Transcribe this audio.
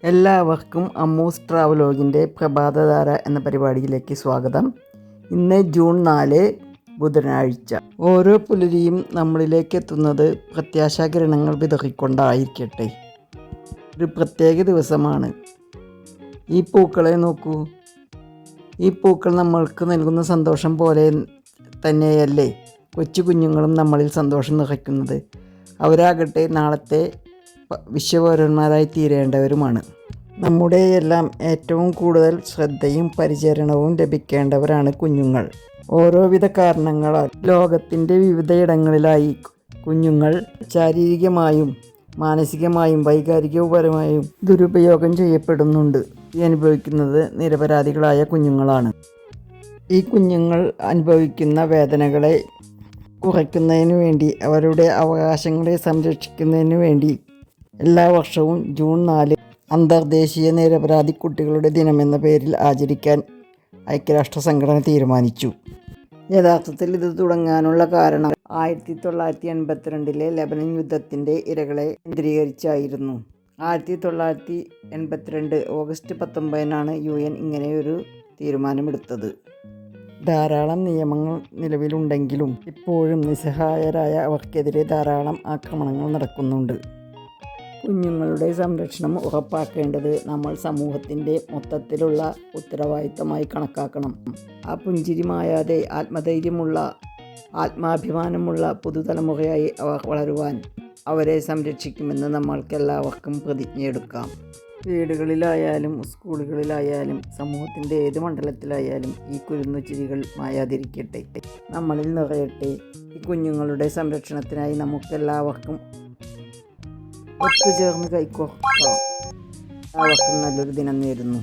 എല്ലാവർക്കും അമ്മൂസ് ട്രാവലോഗിൻ്റെ പ്രഭാതധാര എന്ന പരിപാടിയിലേക്ക് സ്വാഗതം. ഇന്ന് ജൂൺ 4 ബുധനാഴ്ച. ഓരോ പുലരിയും നമ്മളിലേക്ക് എത്തുന്നത് പ്രത്യാശാകിരണങ്ങൾ വിതറിക്കൊണ്ടായിരിക്കട്ടെ. ഒരു പ്രത്യേക ദിവസമാണ്. ഈ പൂക്കളെ നോക്കൂ. ഈ പൂക്കൾ നമ്മൾക്ക് നൽകുന്ന സന്തോഷം പോലെ തന്നെയല്ലേ കൊച്ചു കുഞ്ഞുങ്ങളും നമ്മളിൽ സന്തോഷം നിറയ്ക്കുന്നത്. അവരാകട്ടെ നാളത്തെ വിശ്വപൗരന്മാരായി തീരേണ്ടവരുമാണ്. നമ്മുടെയെല്ലാം ഏറ്റവും കൂടുതൽ ശ്രദ്ധയും പരിചരണവും ലഭിക്കേണ്ടവരാണ് കുഞ്ഞുങ്ങൾ. ഓരോവിധ കാരണങ്ങളാൽ ലോകത്തിൻ്റെ വിവിധയിടങ്ങളിലായി കുഞ്ഞുങ്ങൾ ശാരീരികമായും മാനസികമായും വൈകാരികപരമായും ദുരുപയോഗം ചെയ്യപ്പെടുന്നുണ്ട്. ഈ അനുഭവിക്കുന്നത് നിരപരാധികളായ കുഞ്ഞുങ്ങളാണ്. ഈ കുഞ്ഞുങ്ങൾ അനുഭവിക്കുന്ന വേദനകളെ കുറയ്ക്കുന്നതിനു വേണ്ടി, അവരുടെ അവകാശങ്ങളെ സംരക്ഷിക്കുന്നതിനു വേണ്ടി എല്ലാ വർഷവും ജൂൺ 4 അന്തർദേശീയ നിരപരാധി കുട്ടികളുടെ ദിനമെന്ന പേരിൽ ആചരിക്കാൻ ഐക്യരാഷ്ട്ര സംഘടന തീരുമാനിച്ചു. യഥാർത്ഥത്തിൽ ഇത് തുടങ്ങാനുള്ള കാരണം 1982 ലെബനൻ യുദ്ധത്തിൻ്റെ ഇരകളെ കേന്ദ്രീകരിച്ചായിരുന്നു. 1982 ഓഗസ്റ്റ് 19 UN ഇങ്ങനെയൊരു തീരുമാനമെടുത്തത്. ധാരാളം നിയമങ്ങൾ നിലവിലുണ്ടെങ്കിലും ഇപ്പോഴും നിസ്സഹായരായ അവർക്കെതിരെ ധാരാളം ആക്രമണങ്ങൾ നടക്കുന്നുണ്ട്. കുഞ്ഞുങ്ങളുടെ സംരക്ഷണം ഉറപ്പാക്കേണ്ടത് നമ്മൾ സമൂഹത്തിൻ്റെ മൊത്തത്തിലുള്ള ഉത്തരവാദിത്തമായി കണക്കാക്കണം. ആ പുഞ്ചിരി മായാതെ ആത്മധൈര്യമുള്ള, ആത്മാഭിമാനമുള്ള പുതുതലമുറയായി അവർ വളരുവാൻ അവരെ സംരക്ഷിക്കുമെന്ന് നമ്മൾക്കെല്ലാവർക്കും പ്രതിജ്ഞയെടുക്കാം. വീടുകളിലായാലും സ്കൂളുകളിലായാലും സമൂഹത്തിൻ്റെ ഏത് മണ്ഡലത്തിലായാലും ഈ കുരുന്നുചിരികൾ മായാതിരിക്കട്ടെ, നമ്മളിൽ നിറയട്ടെ. ഈ കുഞ്ഞുങ്ങളുടെ സംരക്ഷണത്തിനായി നമുക്കെല്ലാവർക്കും ഒത്തുചേർന്ന് കൈകോർക്കാം. എല്ലാവർക്കും നല്ലൊരു ദിനം നേരുന്നു.